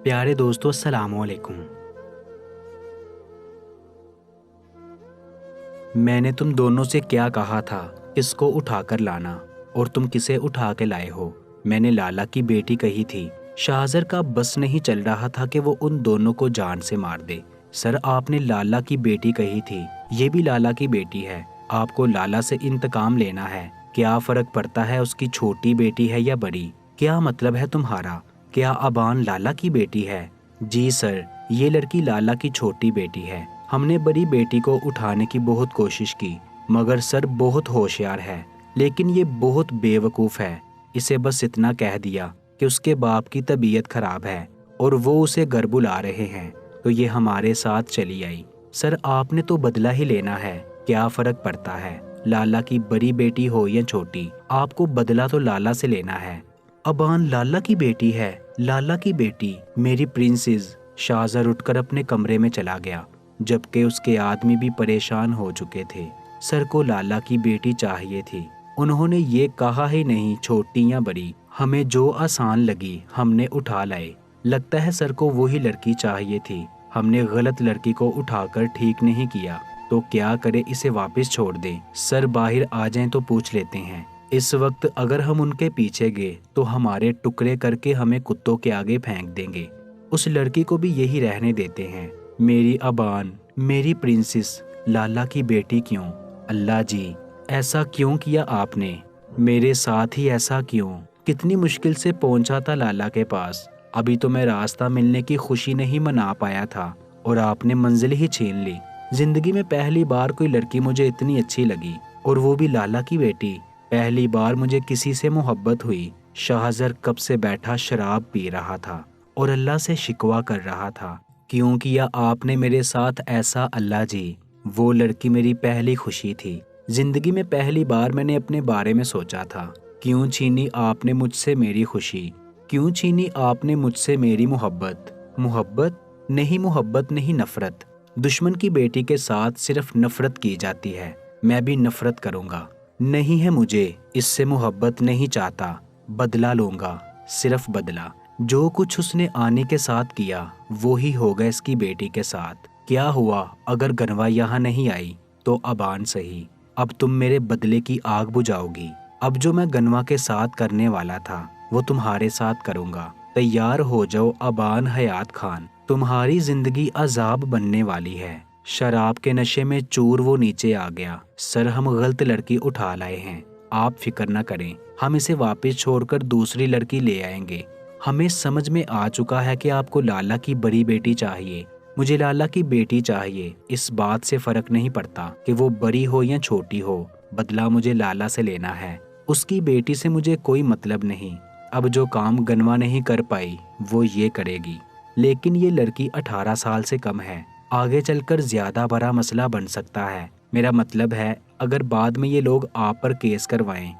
پیارے دوستو السلام علیکم۔ میں نے تم دونوں سے کیا کہا تھا کس کو اٹھا کر لانا، اور تم کسے اٹھا کے لائے ہو؟ میں نے لالا کی بیٹی کہی تھی۔ شاہزر کا بس نہیں چل رہا تھا کہ وہ ان دونوں کو جان سے مار دے۔ سر آپ نے لالا کی بیٹی کہی تھی، یہ بھی لالا کی بیٹی ہے۔ آپ کو لالا سے انتقام لینا ہے۔ کیا فرق پڑتا ہے اس کی چھوٹی بیٹی ہے یا بڑی؟ کیا مطلب ہے تمہارا؟ کیا ابان لالا کی بیٹی ہے؟ جی سر، یہ لڑکی لالا کی چھوٹی بیٹی ہے۔ ہم نے بڑی بیٹی کو اٹھانے کی بہت کوشش کی، مگر سر بہت ہوشیار ہے، لیکن یہ بہت بے وقوف ہے۔ اسے بس اتنا کہہ دیا کہ اس کے باپ کی طبیعت خراب ہے اور وہ اسے گھر بلا رہے ہیں، تو یہ ہمارے ساتھ چلی آئی۔ سر آپ نے تو بدلہ ہی لینا ہے، کیا فرق پڑتا ہے لالا کی بڑی بیٹی ہو یا چھوٹی؟ آپ کو بدلہ تو لالا سے لینا ہے۔ ابان لالا کی بیٹی ہے، لالا کی بیٹی، میری پرنسز۔ شاہزر اٹھ کر اپنے کمرے میں چلا گیا، جبکہ اس کے آدمی بھی پریشان ہو چکے تھے۔ سر کو لالا کی بیٹی چاہیے تھی۔ انہوں نے یہ کہا ہی نہیں چھوٹی یا بڑی، ہمیں جو آسان لگی ہم نے اٹھا لائے۔ لگتا ہے سر کو وہی لڑکی چاہیے تھی۔ ہم نے غلط لڑکی کو اٹھا کر ٹھیک نہیں کیا، تو کیا کرے، اسے واپس چھوڑ دیں۔ سر باہر آ جائیں تو پوچھ لیتے ہیں۔ اس وقت اگر ہم ان کے پیچھے گئے تو ہمارے ٹکڑے کر کے ہمیں کتوں کے آگے پھینک دیں گے۔ اس لڑکی کو بھی یہی رہنے دیتے ہیں۔ میری ابان، میری پرنسس، لالا کی بیٹی کیوں؟ اللہ جی، ایسا کیوں کیا آپ نے؟ میرے ساتھ ہی ایسا کیوں؟ کتنی مشکل سے پہنچا تھا لالا کے پاس، ابھی تو میں راستہ ملنے کی خوشی نہیں منا پایا تھا اور آپ نے منزل ہی چھین لی۔ زندگی میں پہلی بار کوئی لڑکی مجھے اتنی اچھی لگی، اور وہ بھی لالا کی بیٹی۔ پہلی بار مجھے کسی سے محبت ہوئی۔ شاہزر کب سے بیٹھا شراب پی رہا تھا اور اللہ سے شکوہ کر رہا تھا، کیوں کیا آپ نے میرے ساتھ ایسا اللہ جی؟ وہ لڑکی میری پہلی خوشی تھی۔ زندگی میں پہلی بار میں نے اپنے بارے میں سوچا تھا، کیوں چھینی آپ نے مجھ سے میری خوشی؟ کیوں چھینی آپ نے مجھ سے میری محبت؟ محبت نہیں نفرت۔ دشمن کی بیٹی کے ساتھ صرف نفرت کی جاتی ہے۔ میں بھی نفرت کروں گا۔ نہیں ہے مجھے اس سے محبت، نہیں چاہتا۔ بدلہ لوں گا، صرف بدلہ۔ جو کچھ اس نے آنے کے ساتھ کیا وہی ہوگا اس کی بیٹی کے ساتھ۔ کیا ہوا اگر گنوا یہاں نہیں آئی تو ابان سہی، اب تم میرے بدلے کی آگ بجھاؤ گی۔ اب جو میں گنوا کے ساتھ کرنے والا تھا وہ تمہارے ساتھ کروں گا۔ تیار ہو جاؤ ابان حیات خان، تمہاری زندگی عذاب بننے والی ہے۔ شراب کے نشے میں چور وہ نیچے آ گیا۔ سر ہم غلط لڑکی اٹھا لائے ہیں، آپ فکر نہ کریں، ہم اسے واپس چھوڑ کر دوسری لڑکی لے آئیں گے۔ ہمیں سمجھ میں آ چکا ہے کہ آپ کو لالا کی بڑی بیٹی چاہیے، مجھے لالا کی بیٹی چاہیے۔ اس بات سے فرق نہیں پڑتا کہ وہ بڑی ہو یا چھوٹی ہو، بدلہ مجھے لالا سے لینا ہے۔ اس کی بیٹی سے مجھے کوئی مطلب نہیں۔ اب جو کام گنوا نہیں کر پائی وہ یہ کرے گی، لیکن یہ لڑکی 18 سال سے کم ہے، آگے چل کر زیادہ بڑا مسئلہ بن سکتا ہے۔ میرا مطلب ہے اگر بعد میں یہ لوگ آپ پر کیس کروائیں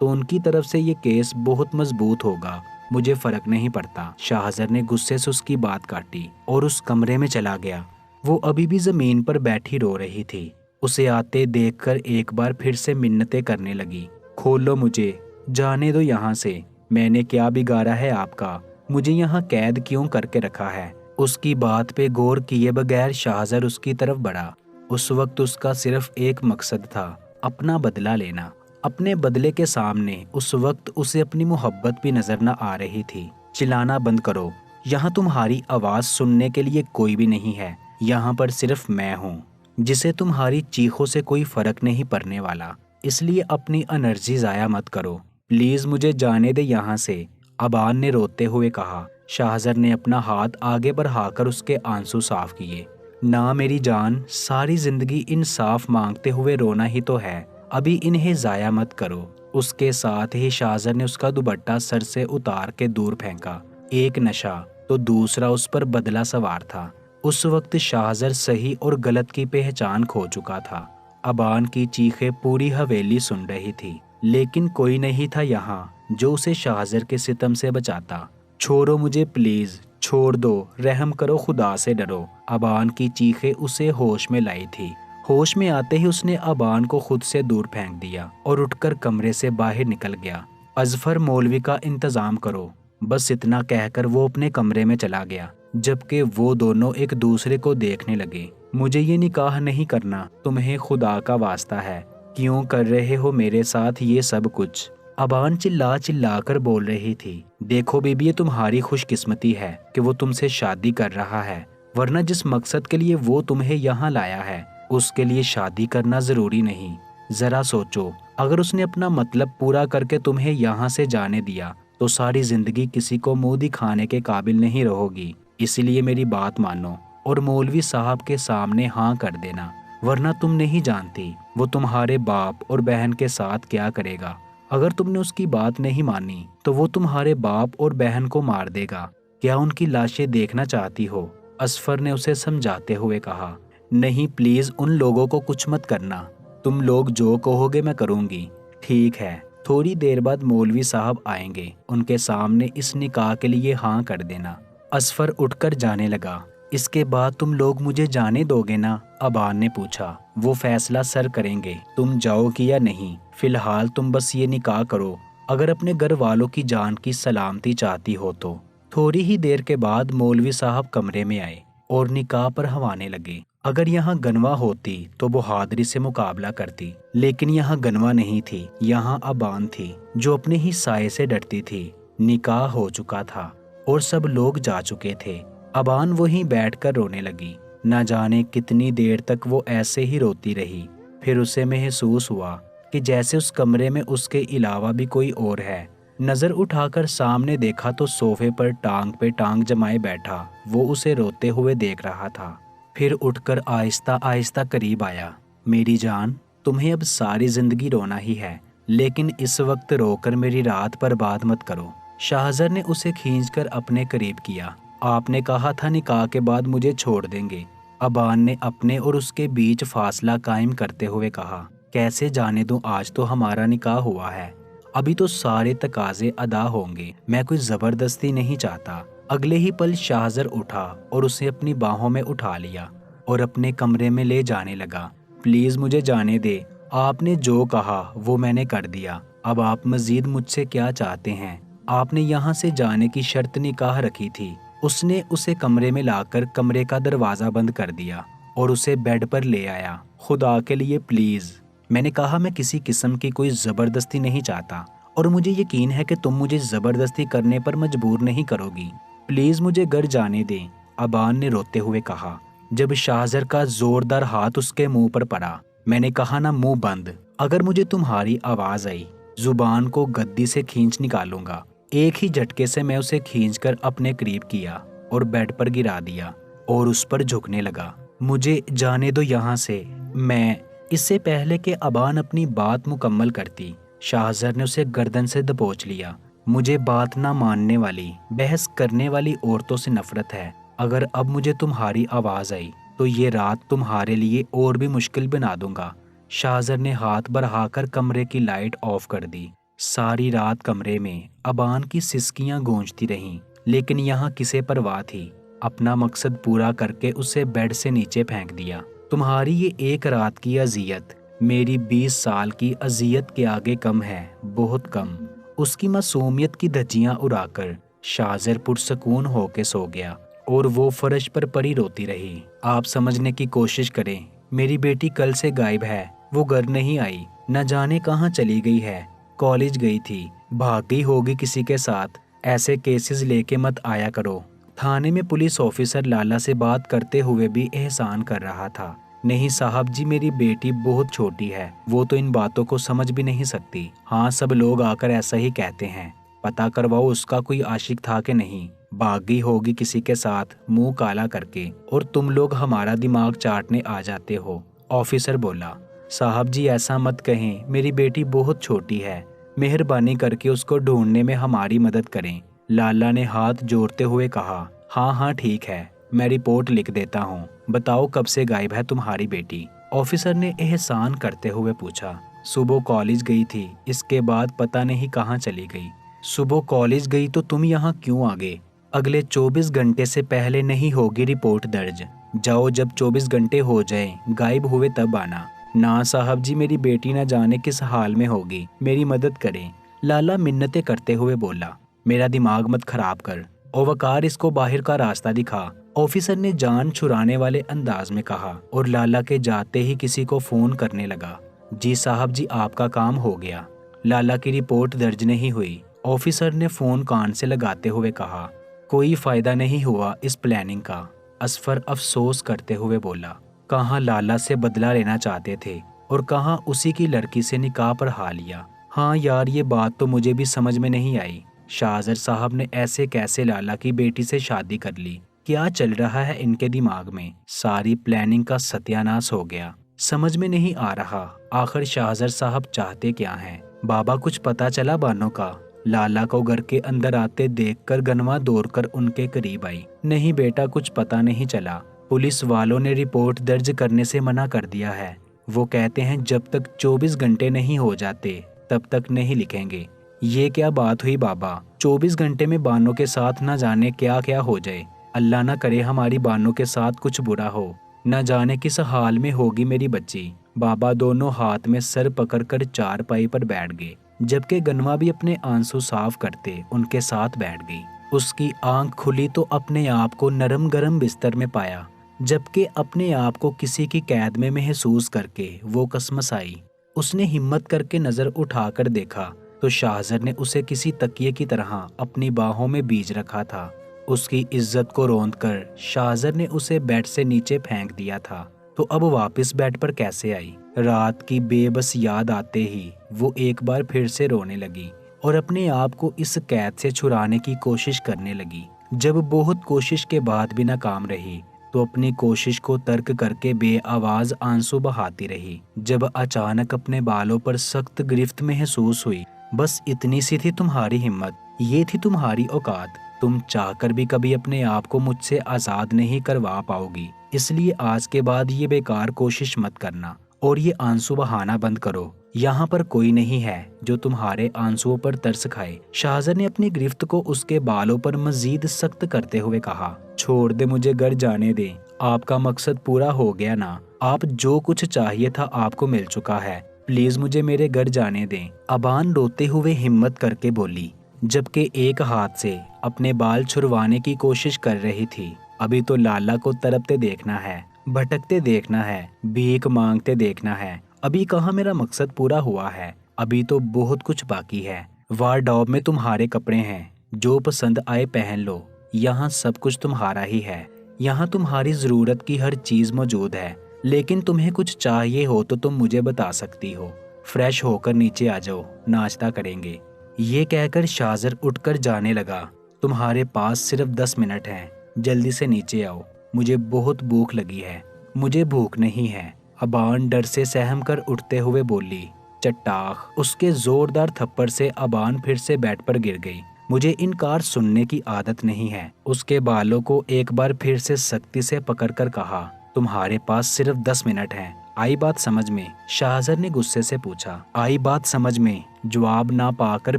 تو ان کی طرف سے یہ کیس بہت مضبوط ہوگا، مجھے فرق نہیں پڑتا۔ شاہزر نے غصے سے اس کی بات کاٹی اور اس کمرے میں چلا گیا۔ وہ ابھی بھی زمین پر بیٹھی رو رہی تھی۔ اسے آتے دیکھ کر ایک بار پھر سے منتیں کرنے لگی، کھولو مجھے، جانے دو یہاں سے، میں نے کیا بگاڑا ہے آپ کا؟ مجھے یہاں قید کیوں کر کے رکھا ہے؟ اس کی بات پہ غور کیے بغیر شاہزر اس کی طرف بڑھا۔ اس وقت اس کا صرف ایک مقصد تھا، اپنا بدلہ لینا۔ اپنے بدلے کے سامنے اس وقت اسے اپنی محبت بھی نظر نہ آ رہی تھی۔ چلانا بند کرو، یہاں تمہاری آواز سننے کے لیے کوئی بھی نہیں ہے، یہاں پر صرف میں ہوں، جسے تمہاری چیخوں سے کوئی فرق نہیں پڑنے والا، اس لیے اپنی انرجی ضائع مت کرو، پلیز مجھے جانے دے یہاں سے، ابان نے روتے ہوئے کہا۔ شاہزر نے اپنا ہاتھ آگے بڑھا کر اس کے آنسو صاف کیے۔ نہ میری جان، ساری زندگی انصاف مانگتے ہوئے رونا ہی تو ہے، ابھی انہیں ضائع مت کرو۔ اس کے ساتھ ہی شاہزر نے اس کا دوپٹہ سر سے اتار کے دور پھینکا۔ ایک نشہ تو دوسرا اس پر بدلہ سوار تھا۔ اس وقت شاہزر صحیح اور غلط کی پہچان کھو چکا تھا۔ ابان کی چیخیں پوری حویلی سن رہی تھی، لیکن کوئی نہیں تھا یہاں جو اسے شاہزر کے ستم سے بچاتا۔ چھوڑو مجھے پلیز، چھوڑ دو، رحم کرو، خدا سے ڈرو۔ ابان کی چیخیں اسے ہوش میں لائی تھی۔ ہوش میں آتے ہی اس نے ابان کو خود سے دور پھینک دیا اور اٹھ کر کمرے سے باہر نکل گیا۔ اظفر مولوی کا انتظام کرو، बस इतना कहकर वो अपने कमरे में चला गया, जबकि वो दोनों एक दूसरे को देखने लगे। मुझे ये निकाह नहीं करना, तुम्हें खुदा का वास्ता है, क्यों कर रहे हो मेरे साथ ये सब कुछ? अबान चिल्ला चिल्ला कर बोल रही थी। देखो बीबी, ये तुम्हारी खुशकिस्मती है कि वो तुमसे शादी कर रहा है, वरना जिस मकसद के लिए वो तुम्हें यहाँ लाया है उसके लिए शादी करना जरूरी नहीं। जरा सोचो, अगर उसने अपना मतलब पूरा करके तुम्हें यहाँ से जाने दिया तो सारी जिंदगी किसी को मुंह दिखाने के काबिल नहीं रहोगी। इसलिए मेरी बात मानो और मौलवी साहब के सामने हाँ कर देना, वरना तुम नहीं जानती वो तुम्हारे बाप और बहन के साथ क्या करेगा। अगर तुमने उसकी बात नहीं मानी तो वो तुम्हारे बाप और बहन को मार देगा। क्या उनकी लाशें देखना चाहती हो? असफर ने उसे समझाते हुए कहा। नहीं प्लीज, उन लोगों को कुछ मत करना, तुम लोग जो कहोगे मैं करूंगी। ठीक है। थोड़ी देर बाद मौलवी साहब आएंगे, उनके सामने इस निकाह के लिए हाँ कर देना। असफर उठकर जाने लगा। इसके बाद तुम लोग मुझे जाने दोगे ना? अबान ने पूछा। वो फैसला सर करेंगे, तुम जाओगी या नहीं। फिलहाल तुम बस ये निकाह करो, अगर अपने घर वालों की जान की सलामती चाहती हो तो। थोड़ी ही देर के बाद मौलवी साहब कमरे में आए और निकाह पर हवाने लगे। अगर यहाँ गनवा होती तो बहादुरी से मुकाबला करती, लेकिन यहाँ गनवा नहीं थी, यहाँ अबान थी जो अपने ही साये से डरती थी। निकाह हो चुका था और सब लोग जा चुके थे। अबान वहीं बैठकर रोने लगी। न जाने कितनी देर तक वो ऐसे ही रोती रही। फिर उसे महसूस हुआ कि जैसे उस कमरे में उसके अलावा भी कोई और है। नजर उठाकर सामने देखा तो सोफे पर टांग पे टांग जमाए बैठा वो उसे रोते हुए देख रहा था। फिर उठकर आहिस्ता आहिस्ता करीब आया। मेरी जान, तुम्हें अब सारी जिंदगी रोना ही है, लेकिन इस वक्त रोकर मेरी रात बर्बाद मत करो। शाहजर ने उसे खींचकर अपने करीब किया। आपने कहा था निकाह के बाद मुझे छोड़ देंगे। अबान ने अपने और उसके बीच फासला कायम करते हुए कहा। कैसे जाने दूं, आज तो हमारा निकाह हुआ है, अभी तो सारे तकाजे अदा होंगे। मैं कोई जबरदस्ती नहीं चाहता। अगले ही पल शाहजर उठा और उसे अपनी बाहों में उठा लिया और अपने कमरे में ले जाने लगा। प्लीज मुझे जाने दे, आपने जो कहा वो मैंने कर दिया, अब आप मजीद मुझसे क्या चाहते हैं? आपने यहाँ से जाने की शर्त निकाह रखी थी। उसने उसे कमरे में लाकर कमरे का दरवाजा बंद कर दिया और उसे बेड पर ले आया। खुदा के लिए प्लीज, मैंने कहा मैं किसी किस्म की कोई जबरदस्ती नहीं चाहता और मुझे यकीन है कि तुम मुझे जबरदस्ती करने पर मजबूर नहीं करोगी। प्लीज मुझे घर जाने दें, अबान ने रोते हुए कहा, जब शाहजर का जोरदार हाथ उसके मुंह पर पड़ा। मैंने कहा ना, मुंह बंद। अगर मुझे तुम्हारी आवाज आई, जुबान को गद्दी से खींच निकालूंगा। एक ही झटके से मैं उसे खींचकर अपने करीब किया और बेड पर गिरा दिया और उस पर झुकने लगा। मुझे जाने दो यहाँ से। मैं इससे पहले कि अबान अपनी बात मुकम्मल करती, शाहजर ने उसे गर्दन से दबोच लिया। मुझे बात ना मानने वाली, बहस करने वाली औरतों से नफरत है। अगर अब मुझे तुम्हारी आवाज आई तो ये रात तुम्हारे लिए और भी मुश्किल बना दूंगा। शाहजर ने हाथ बढ़ाकर कमरे की लाइट ऑफ कर दी। सारी रात कमरे में अबान की सिसकियां गूंजती रहीं, लेकिन यहाँ किसे परवाह थी। अपना मकसद पूरा करके उसे बेड से नीचे फेंक दिया। तुम्हारी ये एक रात की अजियत मेरी 20 साल की अजियत के आगे कम है, बहुत कम। उसकी मासूमियत की धज्जियां उड़ाकर शाहजर पुरसकून होके सो गया और वो फर्श पर पड़ी रोती रही। आप समझने की कोशिश करें, मेरी बेटी कल से गायब है, वो घर नहीं आई, न जाने कहाँ चली गई है। कॉलेज गई थी, भाग गई होगी किसी के साथ। ऐसे केसेस लेके मत आया करो। थाने में पुलिस ऑफिसर लाला से बात करते हुए भी एहसान कर रहा था। नहीं साहब जी, मेरी बेटी बहुत छोटी है, वो तो इन बातों को समझ भी नहीं सकती। हाँ, सब लोग आकर ऐसा ही कहते हैं। पता करवाओ उसका कोई आशिक था कि नहीं। भाग गई होगी किसी के साथ मुंह काला करके, और तुम लोग हमारा दिमाग चाटने आ जाते हो। ऑफिसर बोला, साहब जी ऐसा मत कहें, मेरी बेटी बहुत छोटी है, मेहरबानी करके उसको ढूंढने में हमारी मदद करें। लाला ने हाथ जोड़ते हुए कहा, हाँ हाँ ठीक है, मैं रिपोर्ट लिख देता हूँ। बताओ कब से गायब है तुम्हारी बेटी? ऑफिसर ने एहसान करते हुए पूछा। सुबह कॉलेज गई थी, इसके बाद पता नहीं कहाँ चली गई। सुबह कॉलेज गई तो तुम यहाँ क्यों आ गए? अगले 24 घंटे से पहले नहीं होगी रिपोर्ट दर्ज। जाओ, जब 24 घंटे हो जाए गायब हुए तब आना। ना साहब जी, मेरी बेटी न जाने किस हाल में होगी, मेरी मदद करें। लाला मिन्नतें करते हुए बोला। मेरा दिमाग मत खराब कर। ओवकार इसको बाहर का रास्ता दिखा, ऑफिसर ने जान छुड़ाने वाले अंदाज में कहा और लाला के जाते ही किसी को फोन करने लगा। जी साहब जी, आपका काम हो गया। लाला की रिपोर्ट दर्ज नहीं हुई, ऑफिसर ने फोन कान से लगाते हुए कहा। कोई फायदा नहीं हुआ इस प्लानिंग का, असफर अफसोस करते हुए बोला। कहाँ लाला से बदला लेना चाहते थे और कहाँ उसी की लड़की से निकाह पर हा लिया। हाँ यार, ये बात तो मुझे भी समझ में नहीं आई। शाहजर साहब ने ऐसे कैसे लाला की बेटी से शादी कर ली? क्या चल रहा है इनके दिमाग में? सारी प्लानिंग का सत्यानाश हो गया। समझ में नहीं आ रहा आखिर शाहजर साहब चाहते क्या हैं। बाबा, कुछ पता चला बानो का? लाला को घर के अंदर आते देखकर गनवा दौड़कर उनके करीब आई। नहीं बेटा, कुछ पता नहीं चला। पुलिस वालों ने रिपोर्ट दर्ज करने से मना कर दिया है। वो कहते हैं जब तक 24 घंटे नहीं हो जाते तब तक नहीं लिखेंगे। ये क्या बात हुई बाबा? 24 घंटे में बानो के साथ न जाने क्या क्या हो जाए। अल्लाह न करे हमारी बानो के साथ कुछ बुरा हो। न जाने किस हाल में होगी मेरी बच्ची। बाबा दोनों हाथ में सर पकड़कर चारपाई पर बैठ गए, जबकि गनवा भी अपने आंसू साफ करते उनके साथ बैठ गई। उसकी आंख खुली तो अपने आप को नरम गरम बिस्तर में पाया, जबकि अपने आप को किसी की कैद में महसूस करके वो कसमस आई। उसने हिम्मत करके नजर उठाकर देखा तो शाहजर ने उसे किसी तकिए की तरह अपनी बाहों में बीज रखा था। उसकी इज्जत को रौंद कर शाहजर ने उसे बेड से नीचे फेंक दिया था, तो अब वापस बेड पर कैसे आई? रात की बेबस याद आते ही वो एक बार फिर से रोने लगी और अपने आप को इस कैद से छुड़ाने की कोशिश करने लगी। जब बहुत कोशिश के बाद भी नाकाम रही तो अपनी कोशिश को तर्क करके बेआवाज आंसू बहाती रही। जब अचानक अपने बालों पर सख्त गिरफ्त महसूस हुई। बस इतनी सी थी तुम्हारी हिम्मत, ये थी तुम्हारी औकात। तुम चाहकर भी कभी अपने आप को मुझसे आजाद नहीं करवा पाओगी, इसलिए आज के बाद ये बेकार कोशिश मत करना और ये आंसू बहाना बंद करो। यहाँ पर कोई नहीं है जो तुम्हारे आंसुओं पर तरस खाए। शाहजर ने अपनी गिरफ्त को उसके बालों पर मजीद सख्त करते हुए कहा। छोड़ दे, मुझे घर जाने दे। आपका मकसद पूरा हो गया ना? आप जो कुछ चाहिए था आपको मिल चुका है। प्लीज मुझे मेरे घर जाने दें। अबान रोते हुए हिम्मत करके बोली, जबकि एक हाथ से अपने बाल छुड़वाने की कोशिश कर रही थी। अभी तो लाला को तड़पते देखना है, भटकते देखना है, भीख मांगते देखना है। अभी कहाँ मेरा मकसद पूरा हुआ है, अभी तो बहुत कुछ बाकी है। वार्डरोब में तुम्हारे कपड़े हैं, जो पसंद आए पहन लो। यहाँ सब कुछ तुम्हारा ही है। यहाँ तुम्हारी जरूरत की हर चीज मौजूद है, लेकिन तुम्हें कुछ चाहिए हो तो तुम मुझे बता सकती हो। फ्रेश होकर नीचे आ जाओ, नाश्ता करेंगे। ये कहकर शाहजर उठकर जाने लगा। तुम्हारे पास सिर्फ 10 मिनट हैं, जल्दी से नीचे आओ, मुझे बहुत भूख लगी है। मुझे भूख नहीं है, अबान डर से सहम कर उठते हुए बोली। चट्टाख! उसके जोरदार थप्पड़ से अबान फिर से बेड पर गिर गई। मुझे इनकार सुनने की आदत नहीं है। उसके बालों को एक बार फिर से सख्ती से पकड़कर कहा, तुम्हारे पास सिर्फ 10 मिनट हैं। आई बात समझ में? शाहजर ने गुस्से से पूछा। आई बात समझ में? जवाब ना पाकर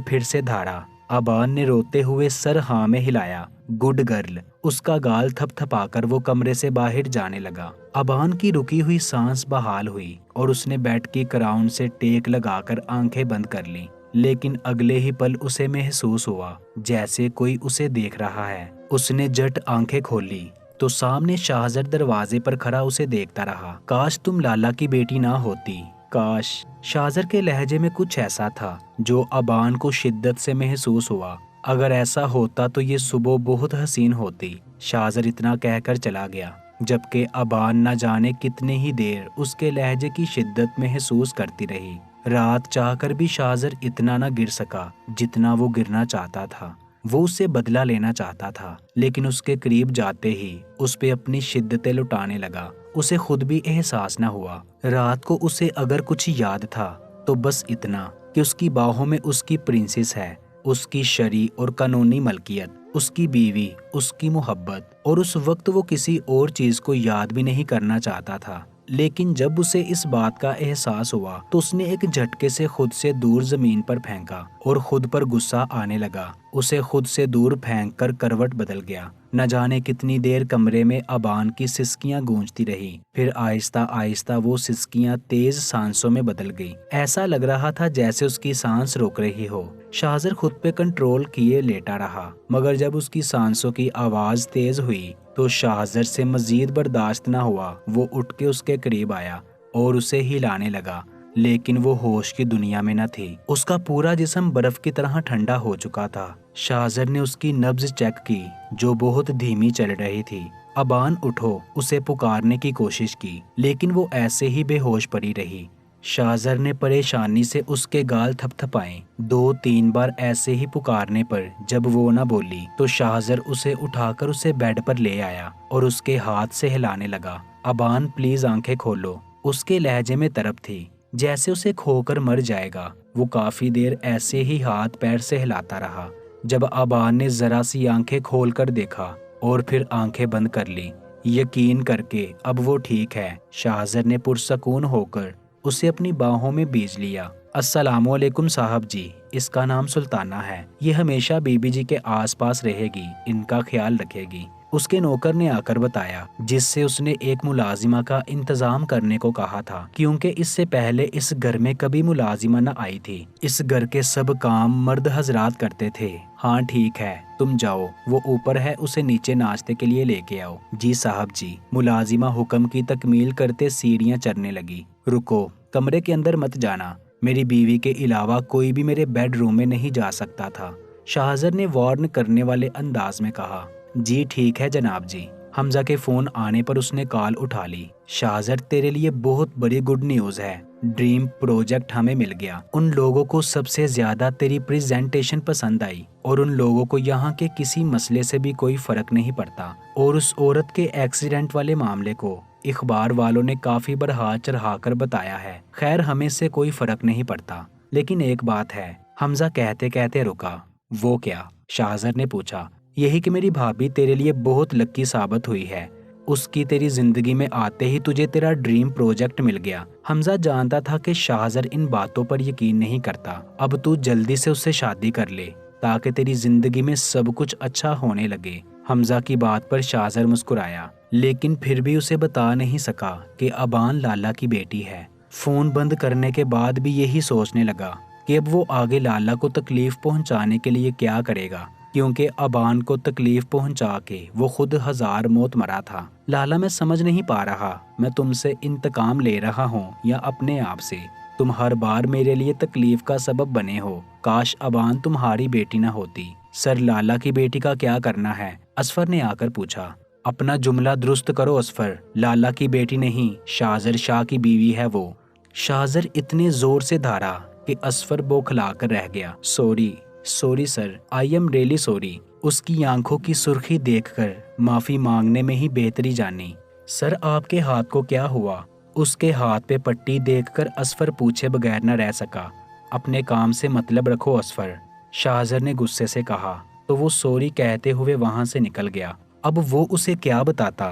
फिर से धारा। अबान ने रोते हुए सर हाँ में हिलाया। Good girl. उसका गाल थपथपाकर वो कमरे से बाहर जाने लगा। अबान की रुकी हुई सांस बहाल हुई और उसने बेड की क्राउन से टेक लगाकर आंखें बंद कर ली, लेकिन अगले ही पल उसे महसूस हुआ जैसे कोई उसे देख रहा है। उसने झट आंखें खोली तो सामने शाहजर दरवाजे पर खड़ा उसे देखता रहा। काश तुम लाला की बेटी ना होती, काश। शाहजर के लहजे में कुछ ऐसा था जो अबान को शिद्दत से महसूस हुआ। अगर ऐसा होता तो ये सुबह बहुत हसीन होती। शाहजर इतना कहकर चला गया, जबकि अबान न जाने कितने ही देर उसके लहजे की शिद्दत महसूस करती रही। रात चाहकर भी शाहजर इतना न गिर सका जितना वो गिरना चाहता था। वो उससे बदला लेना चाहता था, लेकिन उसके करीब जाते ही उस पे अपनी शिद्दतें लुटाने लगा। उसे खुद भी एहसास न हुआ। रात को उसे अगर कुछ याद था तो बस इतना कि उसकी बाहों में उसकी प्रिंसेस है, उसकी शरई और कानूनी मलकियत, उसकी बीवी, उसकी मोहब्बत। और उस वक्त वो किसी और चीज को याद भी नहीं करना चाहता था। لیکن جب اسے اس بات کا احساس ہوا تو اس نے ایک جھٹکے سے خود سے دور زمین پر پھینکا اور خود پر غصہ آنے لگا۔ اسے خود سے دور پھینک کر کروٹ بدل گیا۔ نہ جانے کتنی دیر کمرے میں ابان کی سسکیاں گونجتی رہی، پھر آہستہ آہستہ وہ سسکیاں تیز سانسوں میں بدل گئی۔ ایسا لگ رہا تھا جیسے اس کی سانس رک رہی ہو۔ شاہزر خود پہ کنٹرول کیے لیٹا رہا، مگر جب اس کی سانسوں کی آواز تیز ہوئی تو شاہزر سے مزید برداشت نہ ہوا۔ وہ اٹھ کے اس کے قریب آیا اور اسے ہلانے لگا، لیکن وہ ہوش کی دنیا میں نہ تھی۔ اس کا پورا جسم برف کی طرح ٹھنڈا ہو چکا تھا۔ شاہزر نے اس کی نبض چیک کی جو بہت دھیمی چل رہی تھی۔ ابان اٹھو، اسے پکارنے کی کوشش کی، لیکن وہ ایسے ہی بے ہوش پڑی رہی۔ شاہزر نے پریشانی سے اس کے گال تھپ تھپائے۔ 2-3 بار ایسے ہی پکارنے پر جب وہ نہ بولی تو شاہزر اسے اٹھا کر اسے بیڈ پر لے آیا اور اس کے ہاتھ سے ہلانے لگا۔ ابان پلیز آنکھیں کھولو، اس کے لہجے میں طرب تھی، جیسے اسے کھو کر مر جائے گا۔ وہ کافی دیر ایسے ہی ہاتھ پیر سے ہلاتا رہا۔ جب ابان نے ذرا سی آنکھیں کھول کر دیکھا اور پھر آنکھیں بند کر لی، یقین کر کے اب وہ ٹھیک ہے، شاہزر نے پرسکون ہو کر اسے اپنی باہوں میں بیج لیا۔ السلام علیکم صاحب جی، اس کا نام سلطانہ ہے، یہ ہمیشہ بی بی جی کے آس پاس رہے گی، ان کا خیال رکھے گی، اس کے نوکر نے آ کر بتایا، جس سے اس نے ایک ملازمہ کا انتظام کرنے کو کہا تھا، کیونکہ اس سے پہلے اس گھر میں کبھی ملازمہ نہ آئی تھی۔ اس گھر کے سب کام مرد حضرات کرتے تھے۔ ہاں ٹھیک ہے، تم جاؤ، وہ اوپر ہے، اسے نیچے ناشتے کے لیے لے کے آؤ۔ جی صاحب جی۔ ملازمہ حکم کی تکمیل کرتے سیڑھیاں چڑھنے لگی۔ رکو، کمرے کے اندر مت جانا، میری بیوی کے علاوہ کوئی بھی میرے بیڈ روم میں نہیں جا سکتا تھا، شاہزر نے وارن کرنے والے انداز میں کہا۔ جی ٹھیک ہے جناب جی۔ حمزہ کے فون آنے پر اس نے کال اٹھا لی۔ شاہزر تیرے لیے بہت بڑی گڈ نیوز ہے، ڈریم پروجیکٹ ہمیں مل گیا۔ ان لوگوں کو سب سے زیادہ تیری پریزنٹیشن پسند آئی اور ان لوگوں کو یہاں کے کسی مسئلے سے بھی کوئی فرق نہیں پڑتا، اور اس عورت کے ایکسیڈنٹ والے معاملے کو اخبار والوں نے کافی بڑھا چڑھا کر بتایا ہے۔ خیر ہمیں سے کوئی فرق نہیں پڑتا، لیکن ایک بات ہے۔ حمزہ کہتے کہتے رکا۔ وہ کیا؟ شاہزر نے پوچھا۔ یہی کہ میری بھابھی تیرے لیے بہت لکی ثابت ہوئی ہے، اس کی تیری زندگی میں آتے ہی تجھے تیرا ڈریم پروجیکٹ مل گیا۔ حمزہ جانتا تھا کہ شاہزر ان باتوں پر یقین نہیں کرتا۔ اب تو جلدی سے اس سے شادی کر لے تاکہ تیری زندگی میں سب کچھ اچھا ہونے لگے۔ حمزہ کی بات پر شاہزر مسکرایا، لیکن پھر بھی اسے بتا نہیں سکا کہ ابان لالا کی بیٹی ہے۔ فون بند کرنے کے بعد بھی یہی سوچنے لگا کہ اب وہ آگے لالا کو تکلیف پہنچانے کے لیے کیا کرے گا، کیونکہ ابان کو تکلیف پہنچا کے وہ خود 1000 موت مرا تھا۔ لالا میں سمجھ نہیں پا رہا، میں تم سے انتقام لے رہا ہوں یا اپنے آپ سے؟ تم ہر بار میرے لیے تکلیف کا سبب بنے ہو۔ کاش ابان تمہاری بیٹی نہ ہوتی۔ سر لالا کی بیٹی کا کیا کرنا ہے؟ اصفر نے آ کر پوچھا۔ اپنا جملہ درست کرو اصفر، لالا کی بیٹی نہیں، شاہزر شاہ کی بیوی ہے وہ۔ شاہزر اتنے زور سے دھارا کہ اصفر بوکھلا کر رہ گیا۔ Sorry sir, I'm really sorry. اس کی آنکھوں کی سرخی دیکھ کر معافی مانگنے میں ہی بہتری جانی۔ سر آپ کے ہاتھ کو کیا ہوا؟ اس کے ہاتھ پہ پٹی دیکھ کر اصفر پوچھے بغیر نہ رہ سکا۔ اپنے کام سے مطلب رکھو اصفر، شاہزر نے غصے سے کہا، تو وہ سوری کہتے ہوئے وہاں سے نکل گیا۔ اب وہ اسے کیا بتاتا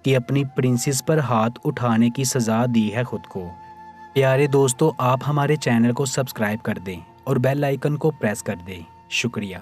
کہ اپنی پرنسس پر ہاتھ اٹھانے کی سزا دی ہے خود کو۔ پیارے دوستو، آپ ہمارے چینل کو سبسکرائب کر دیں اور بیل آئیکن کو پریس کر دیں۔ شکریہ۔